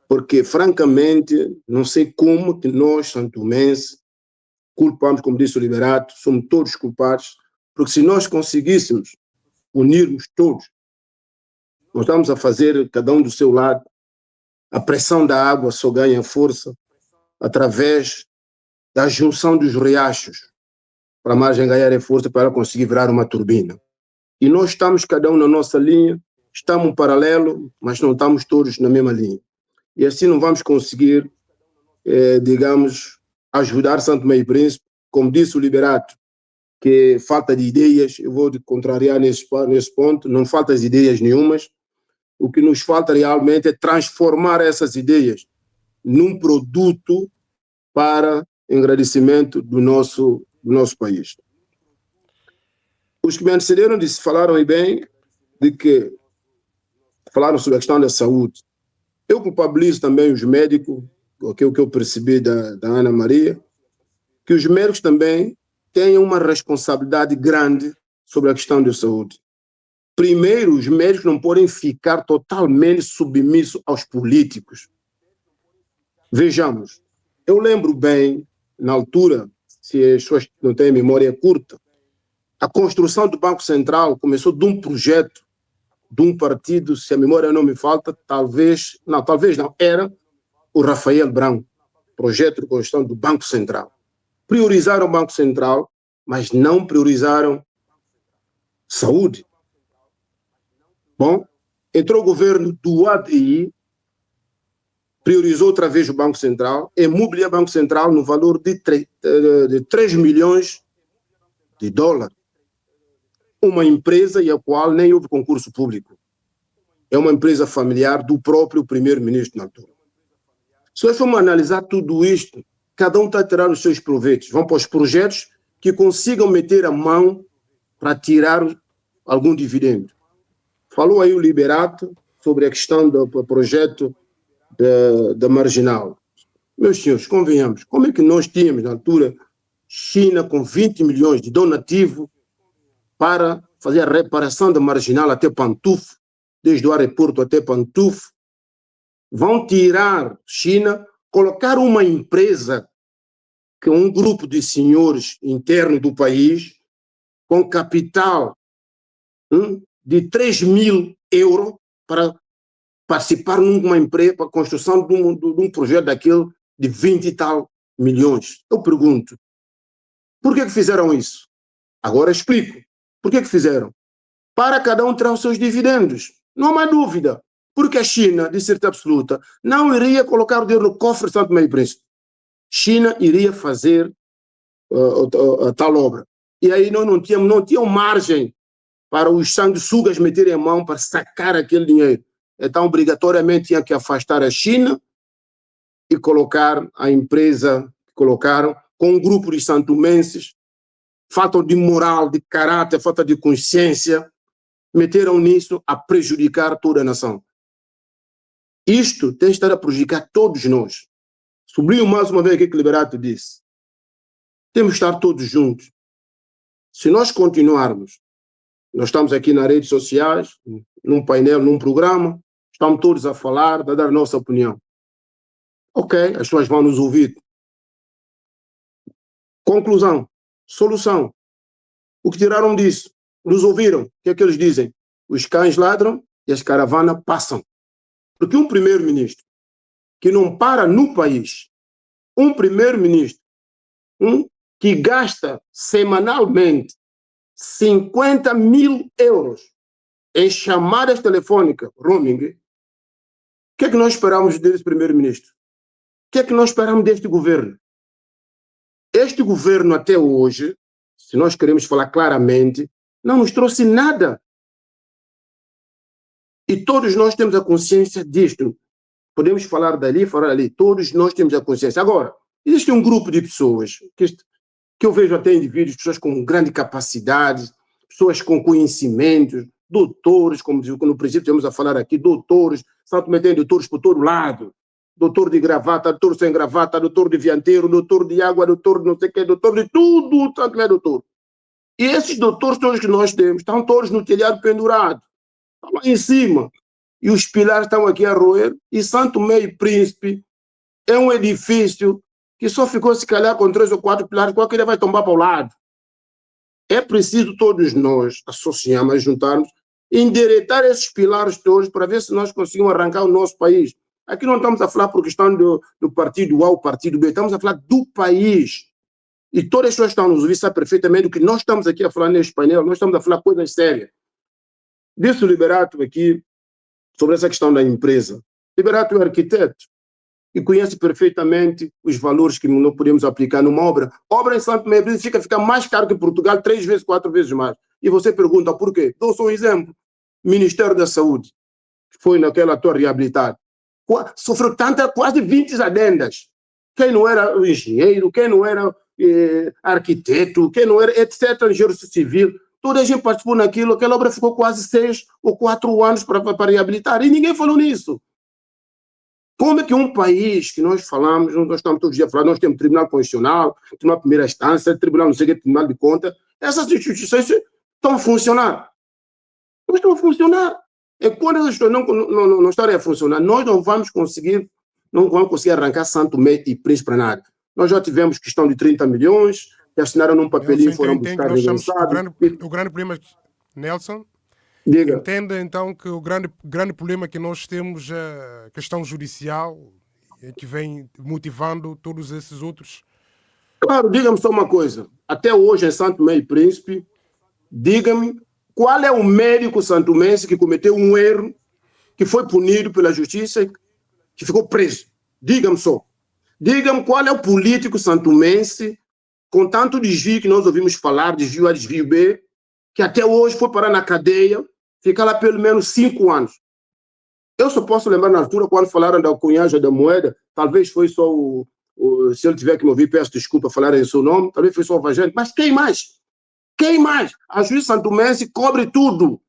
Porque, francamente, não sei como que nós, santomenses, culpamos, como disse o Liberato, somos todos culpados, porque se nós conseguíssemos unirmos todos, nós estamos a fazer, cada um do seu lado, a pressão da água só ganha força através da junção dos riachos, para a margem ganhar força para ela conseguir virar uma turbina. E nós estamos cada um na nossa linha, estamos em paralelo, mas não estamos todos na mesma linha. E assim não vamos conseguir, digamos, ajudar Santo Tomé e Príncipe. Como disse o Liberato, que falta de ideias, eu vou contrariar nesse ponto, não falta de ideias nenhumas. O que nos falta realmente é transformar essas ideias num produto para engrandecimento do nosso país. Os que me antecederam falaram bem de que falaram sobre a questão da saúde. Eu culpabilizo também os médicos, aquilo que eu percebi da Ana Maria, que os médicos também têm uma responsabilidade grande sobre a questão da saúde. Primeiro, os médicos não podem ficar totalmente submissos aos políticos. Vejamos, eu lembro bem, na altura, se as pessoas não têm memória curta, a construção do Banco Central começou de um projeto de um partido, se a memória não me falta, talvez não, era o Rafael Branco, projeto de construção do Banco Central. Priorizaram o Banco Central, mas não priorizaram saúde. Bom, entrou o governo do ADI, priorizou outra vez o Banco Central, imobiliou o Banco Central no valor de 3 milhões de dólares. Uma empresa e a qual nem houve concurso público. É uma empresa familiar do próprio primeiro-ministro na altura. Se nós formos analisar tudo isto, cada um está a tirar os seus proveitos. Vão para os projetos que consigam meter a mão para tirar algum dividendo. Falou aí o Liberato sobre a questão do projeto da Marginal. Meus senhores, convenhamos, como é que nós tínhamos na altura China com 20 milhões de donativo para fazer a reparação da Marginal até Pantufo, desde o aeroporto até Pantufo, vão tirar China, colocar uma empresa, que é um grupo de senhores internos do país, com capital de 3 mil euros para participar numa empresa, para a construção de um projeto daquele de 20 e tal milhões. Eu pergunto, por que fizeram isso? Agora explico. Por que fizeram? Para cada um tirar os seus dividendos. Não há mais dúvida. Porque a China, de certeza absoluta, não iria colocar o dinheiro no cofre de Santo Tomé e Príncipe. China iria fazer a tal obra. E aí nós não tinham margem para os sanguessugas meterem a mão para sacar aquele dinheiro. Então, obrigatoriamente, tinha que afastar a China e colocar a empresa que colocaram com um grupo de santomenses, falta de moral, de caráter, falta de consciência, meteram nisso a prejudicar toda a nação. Isto tem que estar a prejudicar todos nós. Sublinho mais uma vez aquilo que o Liberato disse. Temos que estar todos juntos. Se nós continuarmos, nós estamos aqui nas redes sociais, num painel, num programa, estamos todos a falar, a dar a nossa opinião. Ok, as pessoas vão nos ouvir. Conclusão, solução. O que tiraram disso? Nos ouviram. O que é que eles dizem? Os cães ladram e as caravanas passam. Porque um primeiro-ministro que não para no país, um primeiro-ministro que gasta semanalmente 50 mil euros em chamadas telefônicas, roaming, o que é que nós esperamos desse primeiro-ministro? O que é que nós esperamos deste governo? Este governo até hoje, se nós queremos falar claramente, não nos trouxe nada. E todos nós temos a consciência disto. Podemos falar dali, falar ali. Todos nós temos a consciência. Agora, existe um grupo de pessoas que eu vejo até indivíduos, pessoas com grande capacidade, pessoas com conhecimentos, doutores, como no princípio temos a falar aqui, doutores, Santo Tomé tem doutores por todo lado. Doutor de gravata, doutor sem gravata, doutor de vianteiro, doutor de água, doutor de não sei o que, doutor de tudo, tanto é doutor. E esses doutores todos que nós temos estão todos no telhado pendurado, estão lá em cima. E os pilares estão aqui a roer. E Santo Tomé e Príncipe é um edifício que só ficou, se calhar, com 3 ou 4 pilares, qualquer vai tombar para o lado. É preciso todos nós associarmos, juntarmos, endireitar esses pilares todos para ver se nós conseguimos arrancar o nosso país. Aqui não estamos a falar por questão do partido A ou partido B, estamos a falar do país. E todas as pessoas que estão nos ouvir sabem perfeitamente o que nós estamos aqui a falar neste painel, nós estamos a falar coisas sérias. Disse o Liberato aqui sobre essa questão da empresa. Liberato é arquiteto e conhece perfeitamente os valores que não podemos aplicar numa obra. Obra em Santo Tomé fica mais caro que Portugal, 3 vezes, 4 vezes mais. E você pergunta por quê? Dou só um exemplo. Ministério da Saúde, que foi naquela torre reabilitada, sofreu quase 20 adendas. Quem não era engenheiro, quem não era arquiteto, quem não era, etc., engenheiro civil, toda a gente participou naquilo, aquela obra ficou quase 6 ou 4 anos para reabilitar, e ninguém falou nisso. Como é que um país que nós falamos, nós estamos todos os dias a falar, nós temos Tribunal Constitucional, Tribunal de Primeira Instância, Tribunal não sei o que, Tribunal de Contas, essas instituições estão a funcionar. Não estão a funcionar. E quando essas instituições não estarem a funcionar, nós não vamos conseguir arrancar Santo Tomé e Príncipe para nada. Nós já tivemos questão de 30 milhões, que assinaram num papelinho e foram buscar regressado. O grande problema, Nelson, diga. Entenda então que o grande problema que nós temos é a questão judicial que vem motivando todos esses outros. Claro, diga-me só uma coisa. Até hoje em Santo Tomé e Príncipe, diga-me qual é o médico santomense que cometeu um erro, que foi punido pela justiça, que ficou preso. Diga-me só. Diga-me qual é o político santomense, com tanto desvio que nós ouvimos falar, desvio A, desvio B, que até hoje foi parar na cadeia, ficar lá pelo menos 5 anos. Eu só posso lembrar na altura, quando falaram da cunhagem da moeda, talvez foi só se ele tiver que me ouvir, peço desculpa falar em seu nome, talvez foi só o Vagente, mas quem mais? Quem mais? A juíza santomense cobre tudo.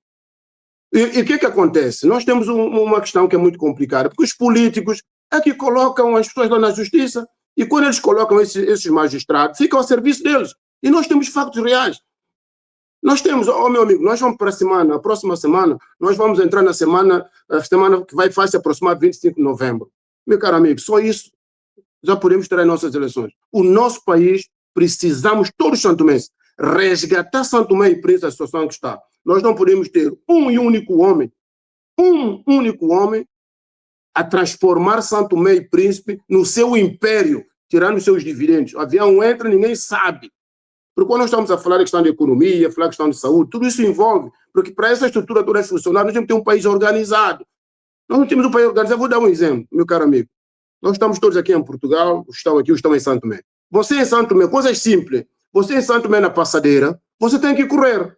E o que acontece? Nós temos uma questão que é muito complicada, porque os políticos é que colocam as pessoas lá na justiça, e quando eles colocam esses magistrados, ficam ao serviço deles. E nós temos factos reais. Nós temos, meu amigo, nós vamos para a próxima semana, nós vamos entrar na semana que vai se aproximar de 25 de novembro. Meu caro amigo, só isso já podemos ter as nossas eleições. O nosso país, precisamos, todos os santomenses, resgatar Santo Tomé e Príncipe a situação que está. Nós não podemos ter um único homem a transformar Santo Tomé e Príncipe no seu império, tirando os seus dividendos. O avião entra, ninguém sabe. Porque quando nós estamos a falar de questão de economia, falar de questão de saúde, tudo isso envolve, porque para essa estrutura toda funcionar, nós temos que ter um país organizado. Nós não temos um país organizado. Vou dar um exemplo, meu caro amigo. Nós estamos todos aqui em Portugal, os estão aqui, os estão em Santo Tomé. Você em Santo Tomé, coisas simples. Você em Santo Tomé na passadeira, você tem que correr.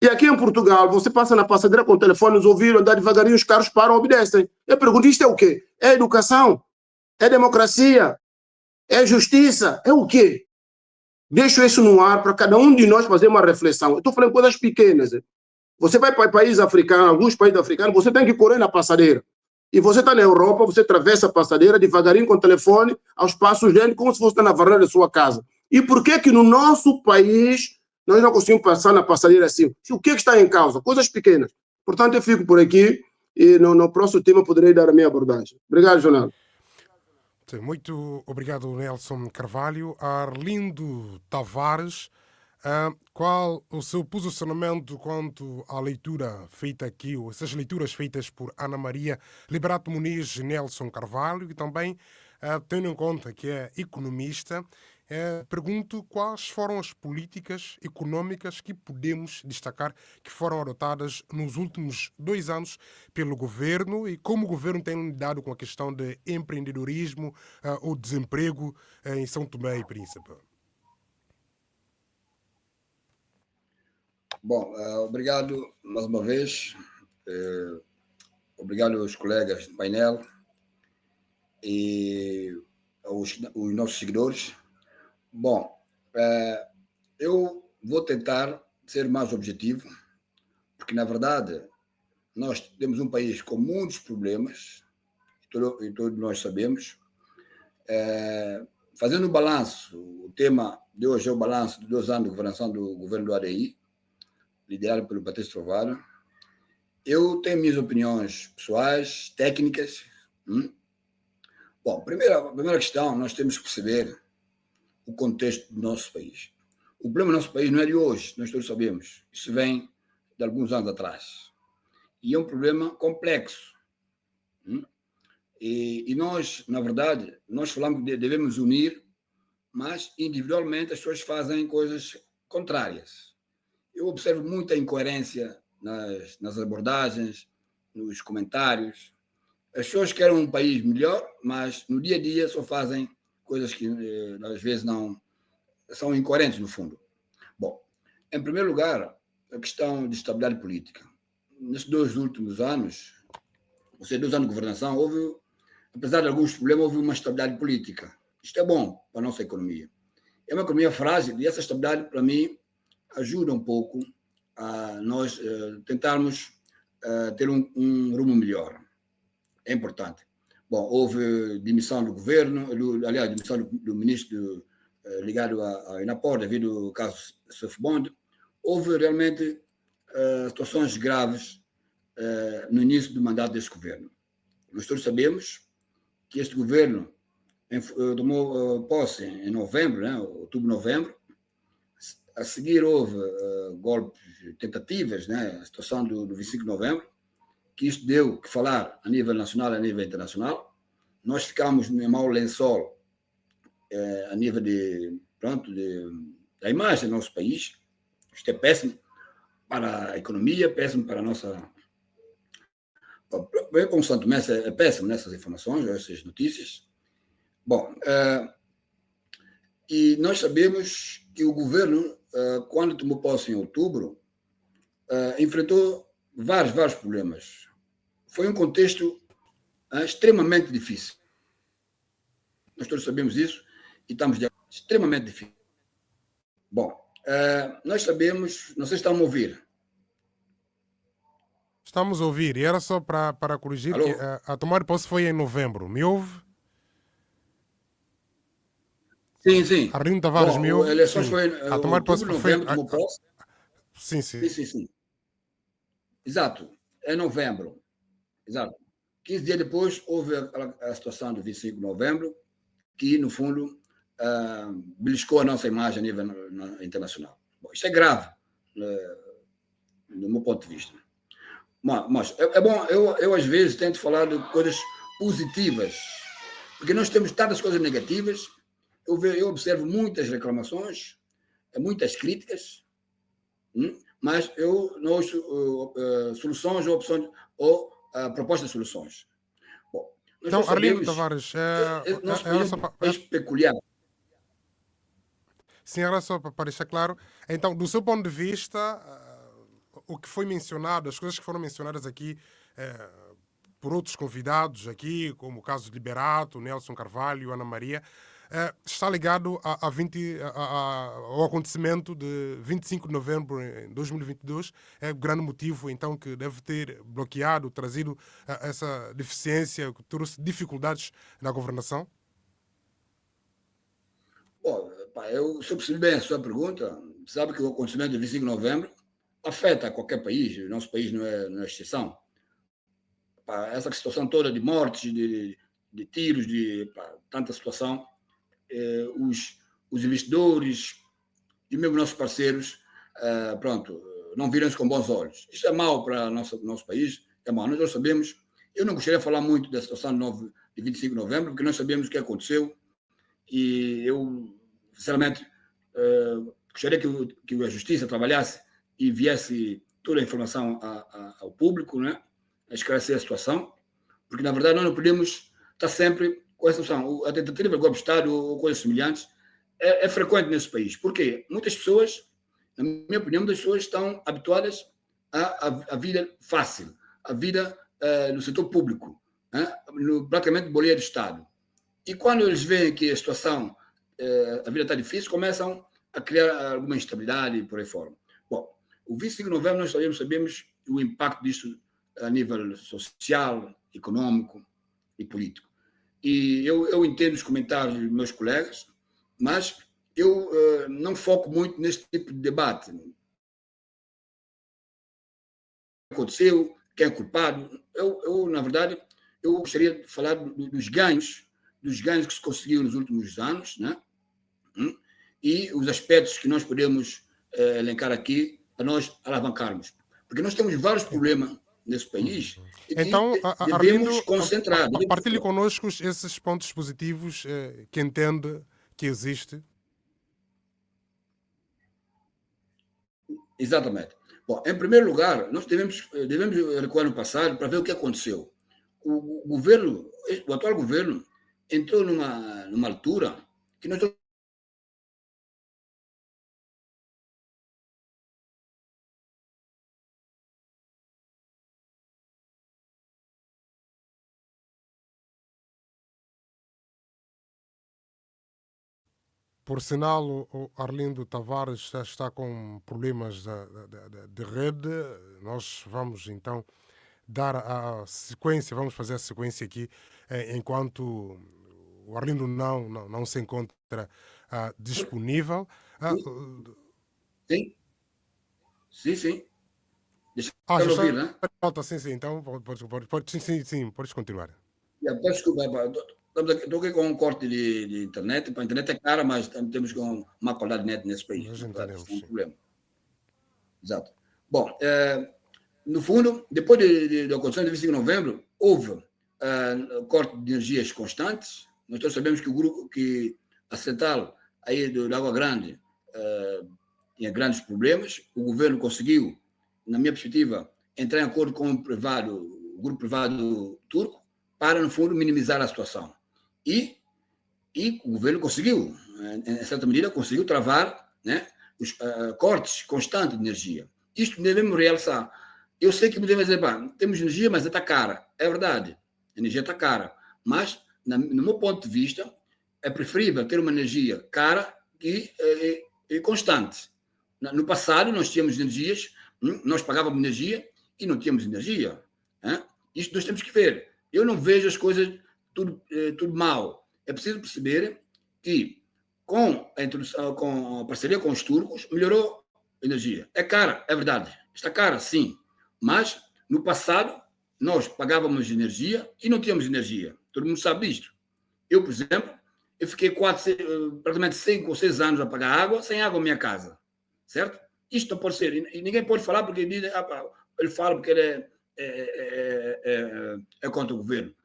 E aqui em Portugal, você passa na passadeira com o telefone nos ouvidos, andar devagarinho, os carros param, obedecem. Eu pergunto, isto é o quê? É educação? É democracia? É justiça? É o quê? Deixo isso no ar para cada um de nós fazer uma reflexão. Eu estou falando coisas pequenas. Você vai para países africanos, alguns países africanos, você tem que correr na passadeira. E você está na Europa, você atravessa a passadeira devagarinho com o telefone, aos passos lentos, como se fosse estar na varanda da sua casa. E por que no nosso país nós não conseguimos passar na passadeira assim? O que está em causa? Coisas pequenas. Portanto, eu fico por aqui e no próximo tema poderei dar a minha abordagem. Obrigado, Jornal. Muito obrigado, Nelson Carvalho. Arlindo Tavares, qual o seu posicionamento quanto à leitura feita aqui, ou essas leituras feitas por Ana Maria Liberato Muniz e Nelson Carvalho, e também, tendo em conta que é economista, pergunto quais foram as políticas econômicas que podemos destacar que foram adotadas nos últimos 2 anos pelo governo e como o governo tem lidado com a questão de empreendedorismo ou desemprego em São Tomé e Príncipe. Bom, obrigado mais uma vez. Obrigado aos colegas do painel e aos nossos seguidores. Bom, eu vou tentar ser mais objetivo, porque, na verdade, nós temos um país com muitos problemas, e todos nós sabemos. fazendo o balanço, o tema de hoje é o balanço de 2 anos de governação do governo do ADI, liderado pelo Patrício Trovado. Eu tenho minhas opiniões pessoais, técnicas. Bom, primeira questão, nós temos que perceber o contexto do nosso país. O problema do nosso país não é de hoje, nós todos sabemos. Isso vem de alguns anos atrás. E é um problema complexo. E nós, na verdade, nós falamos que devemos unir, mas individualmente as pessoas fazem coisas contrárias. Eu observo muita incoerência nas abordagens, nos comentários. As pessoas querem um país melhor, mas no dia a dia só fazem coisas que às vezes não são incoerentes, no fundo. Bom, em primeiro lugar, a questão de estabilidade política. Nesses 2 últimos anos, ou seja, 2 anos de governação, apesar de alguns problemas, houve uma estabilidade política. Isto é bom para a nossa economia. É uma economia frágil e essa estabilidade, para mim, ajuda um pouco a nós tentarmos ter um rumo melhor. É importante. Bom, houve demissão do governo, aliás, demissão do ministro ligado à Inapor, devido ao caso Sofbond. Houve realmente situações graves no início do mandato deste governo. Nós todos sabemos que este governo tomou posse em novembro, né, outubro, novembro. A seguir houve golpes, tentativas, né, a situação do 25 de novembro, que isto deu que falar a nível nacional e a nível internacional. Nós ficamos em mau lençol a nível da imagem do nosso país. Isto é péssimo para a economia, péssimo para a nossa... Como Santo Tomé é péssimo nessas informações, essas notícias. Bom, e nós sabemos que o governo, quando tomou posse em outubro, enfrentou vários problemas. Foi um contexto extremamente difícil. Nós todos sabemos isso e estamos de acordo. Extremamente difícil. Bom, nós sabemos, não sei se estão a ouvir. Estamos a ouvir, e era só para corrigir. Alô? Que a tomar posse foi em novembro. Me ouve? Sim. Arlindo Tavares, Bom, me ouve? a eleição Sim. foi A tomar posse outubro, foi... novembro, tomou posse. Sim. Sim. Exato, em novembro. Exato. 15 dias depois, houve a situação do 25 de novembro, que, no fundo, beliscou a nossa imagem a nível internacional. Bom, isto é grave, do meu ponto de vista. Mas é bom, eu às vezes tento falar de coisas positivas, porque nós temos tantas coisas negativas. Eu observo muitas reclamações, muitas críticas, mas eu não ouço soluções ou opções ou propostas de soluções. Bom, Então, Arlindo Tavares, nosso era país só é um país peculiar. Sim, era só para deixar claro. Então, do seu ponto de vista, o que foi mencionado, as coisas que foram mencionadas aqui por outros convidados aqui, como o caso de Liberato, Nelson Carvalho, Ana Maria, está ligado ao acontecimento de 25 de novembro de 2022. É o grande motivo, então, que deve ter bloqueado, trazido essa deficiência, que trouxe dificuldades na governação? Bom, se eu percebi bem a sua pergunta, sabe que o acontecimento de 25 de novembro afeta qualquer país, o nosso país não é exceção. Essa situação toda de mortes, de tiros, tanta situação, os investidores e mesmo nossos parceiros, não viram isso com bons olhos. Isso é mau para o nosso país, é mau. Nós já sabemos, eu não gostaria de falar muito da situação de 25 de novembro, porque nós sabemos o que aconteceu e eu, sinceramente, gostaria que a Justiça trabalhasse e viesse toda a informação ao público, né, a esclarecer a situação, porque, na verdade, nós não podemos estar sempre com essa situação. A tentativa de golpe de Estado ou coisas semelhantes é frequente nesse país. Por quê? Muitas pessoas, na minha opinião, muitas pessoas estão habituadas à vida fácil, à vida no setor público, praticamente boleia do Estado. E quando eles veem que a situação, a vida está difícil, começam a criar alguma instabilidade e por aí fora. Bom, o 25 de novembro nós sabemos o impacto disso a nível social, econômico e político. e eu entendo os comentários dos meus colegas, mas eu não foco muito neste tipo de debate. O que aconteceu, quem é culpado? Na verdade, eu gostaria de falar dos ganhos que se conseguiu nos últimos anos, né? E os aspectos que nós podemos elencar aqui para nós alavancarmos. Porque nós temos vários problemas nesse país e que Então, devemos Arlindo, concentrar. partilhe connosco esses pontos positivos que entende que existe. Exatamente. Bom, em primeiro lugar, nós devemos recuar no passado para ver o que aconteceu. O atual governo entrou numa altura que nós Por sinal, o Arlindo Tavares está com problemas de rede. Nós vamos então dar a sequência, vamos fazer a sequência aqui, enquanto o Arlindo não se encontra disponível. Sim. Deixa Já eu está ouvir, né? volta, sim, então podes continuar. Desculpa, estou aqui com um corte de internet. A internet é cara, mas temos com uma qualidade de net nesse país. Nós Não entendemos, é um sim. problema. Exato. Bom, no fundo, depois da ocorrência de 25 de novembro, houve corte de energias constantes. Nós todos sabemos que a central aí da Água Grande tinha grandes problemas. O governo conseguiu, na minha perspectiva, entrar em acordo com o grupo privado turco para, no fundo, minimizar a situação. E o governo conseguiu, em certa medida, conseguiu travar, né, os cortes constantes de energia. Isto devemos realçar. Eu sei que me devem dizer, temos energia, mas está cara. É verdade, a energia está cara. Mas, no meu ponto de vista, é preferível ter uma energia cara e constante. No passado, nós tínhamos energias, nós pagávamos energia e não tínhamos energia. Isto nós temos que ver. Eu não vejo as coisas tudo mal. É preciso perceber que, com a parceria com os turcos, melhorou a energia. É cara, é verdade. Está cara, sim. Mas, no passado, nós pagávamos energia e não tínhamos energia. Todo mundo sabe disto. Eu, por exemplo, fiquei praticamente 5 ou 6 anos a pagar água, sem água na minha casa. Certo? Isto não pode ser. E ninguém pode falar porque ele fala porque ele é contra o governo.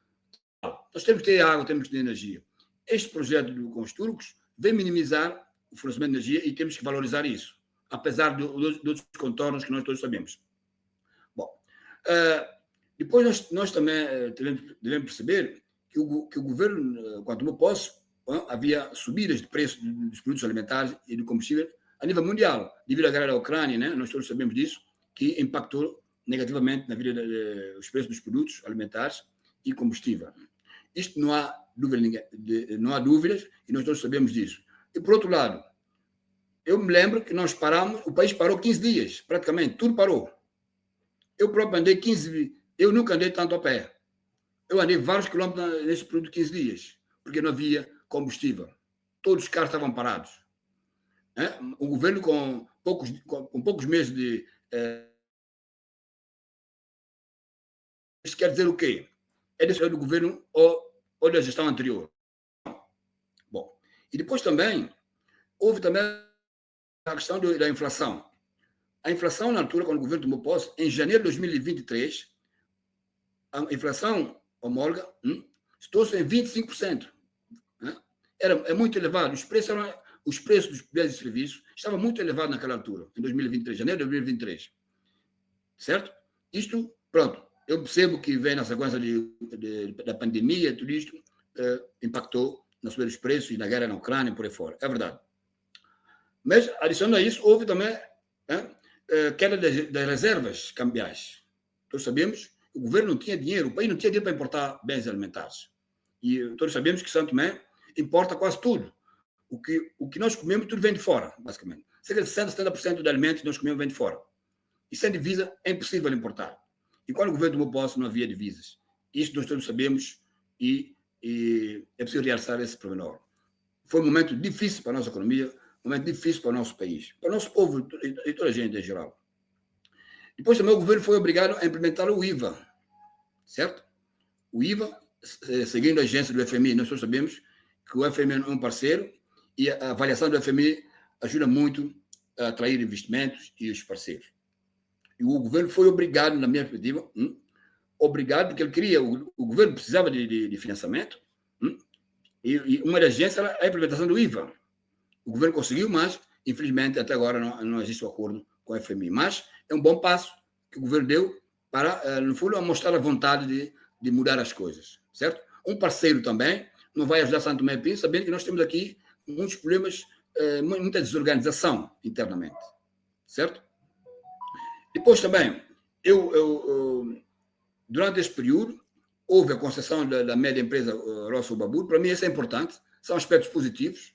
Nós temos que ter água, temos que ter energia. Este projeto com os turcos vem minimizar o fornecimento de energia e temos que valorizar isso, apesar dos contornos que nós todos sabemos. Bom, depois nós também devemos perceber que o governo, quando tomou posse, havia subidas de preço dos produtos alimentares e do combustível a nível mundial, devido à guerra da Ucrânia, né? Nós todos sabemos disso, que impactou negativamente na vida dos preços dos produtos alimentares e combustível. Isto não há dúvidas e nós todos sabemos disso. E, por outro lado, eu me lembro que nós paramos, o país parou 15 dias, praticamente, tudo parou. Eu próprio andei 15, eu nunca andei tanto a pé. Eu andei vários quilômetros nesse período de 15 dias, porque não havia combustível. Todos os carros estavam parados. O governo, com poucos meses de... Isso quer dizer o quê? É decisão do governo ou da gestão anterior. Bom, e depois também, houve também a questão da inflação. A inflação, na altura, quando o governo tomou posse, em janeiro de 2023, a inflação homóloga situou-se em 25%. É muito elevado. Os preços dos bens e serviços estavam muito elevados naquela altura, em 2023, janeiro de 2023. Certo? Isto, pronto. Eu percebo que vem na sequência da pandemia, tudo isto impactou na subida dos preços e na guerra na Ucrânia e por aí fora. É verdade. Mas, adicionando a isso, houve também queda das reservas cambiais. Todos sabemos que o governo não tinha dinheiro, o país não tinha dinheiro para importar bens alimentares. E todos sabemos que São Tomé importa quase tudo. O que nós comemos, tudo vem de fora, basicamente. Cerca de 60%, 70% dos alimentos que nós comemos vem de fora. E sem divisa é impossível importar. E quando o governo tomou posse, não havia divisas. Isto nós todos sabemos e e é preciso realçar esse pormenor. Foi um momento difícil para a nossa economia, um momento difícil para o nosso país, para o nosso povo e toda a gente em geral. Depois também o governo foi obrigado a implementar o IVA, certo? O IVA, seguindo a agência do FMI, nós todos sabemos que o FMI é um parceiro e a avaliação do FMI ajuda muito a atrair investimentos e os parceiros. E o governo foi obrigado, na minha perspectiva, obrigado, porque ele queria, o governo precisava de financiamento, e uma das agências era a implementação do IVA. O governo conseguiu, mas, infelizmente, até agora não existe um acordo com o FMI. Mas é um bom passo que o governo deu para, no fundo, mostrar a vontade de mudar as coisas, certo? Um parceiro também não vai ajudar Santo Tomé e Príncipe, sabendo que nós temos aqui muitos problemas, muita desorganização internamente, certo? Depois também, durante esse período, houve a concessão da média empresa Roça Babur. Para mim, isso é importante, são aspectos positivos,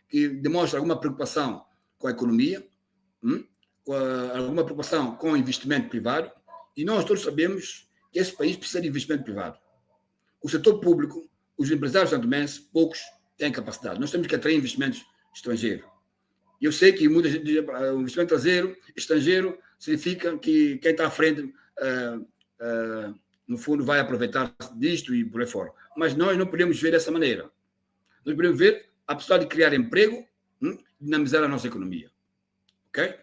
que demonstram alguma preocupação com a economia, alguma preocupação com o investimento privado, e nós todos sabemos que esse país precisa de investimento privado. O setor público, os empresários santomenses, poucos têm capacidade. Nós temos que atrair investimentos estrangeiros. E eu sei que muita gente diz que o investimento estrangeiro significa que quem está à frente, no fundo, vai aproveitar disto e por aí fora. Mas nós não podemos ver dessa maneira. Nós podemos ver a possibilidade de criar emprego, dinamizar a nossa economia. Ok?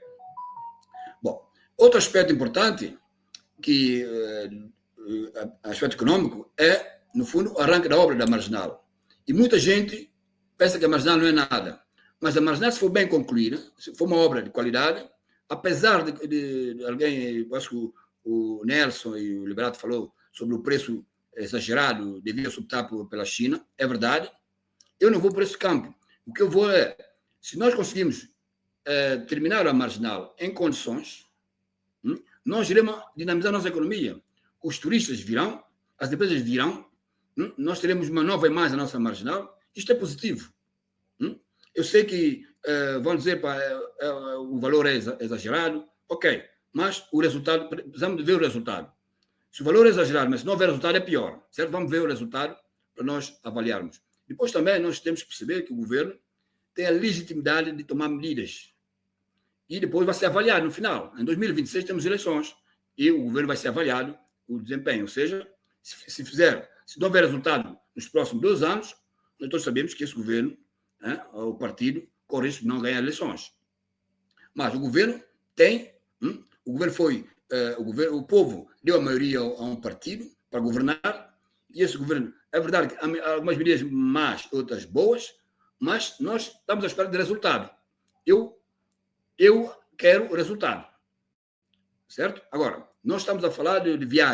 Bom, outro aspecto importante, que aspecto econômico, é, no fundo, o arranque da obra da Marginal. E muita gente pensa que a Marginal não é nada. Mas a Marginal, se for bem concluída, se for uma obra de qualidade, apesar de alguém, acho que o Nelson e o Liberato falou sobre o preço exagerado devido a optar pela China, é verdade. Eu não vou por esse campo. O que eu vou é, se nós conseguimos terminar a Marginal em condições, nós iremos dinamizar a nossa economia. Os turistas virão, as empresas virão, nós teremos uma nova imagem da nossa Marginal. Isto é positivo. Eu sei que vão dizer que o valor é exagerado, ok, mas o resultado, precisamos de ver o resultado. Se o valor é exagerado, mas se não houver resultado, é pior, certo? Vamos ver o resultado para nós avaliarmos. Depois também nós temos que perceber que o governo tem a legitimidade de tomar medidas. E depois vai ser avaliado no final. Em 2026 temos eleições e o governo vai ser avaliado o desempenho. Ou seja, se não houver resultado nos próximos 2 anos, nós todos sabemos que esse governo, o partido, corre risco de não ganhar eleições. Mas o governo tem, o povo deu a maioria a um partido para governar, e esse governo, é verdade que há algumas medidas más, outras boas, mas nós estamos à espera de resultado. Eu quero o resultado, certo? Agora, nós estamos a falar de viagem.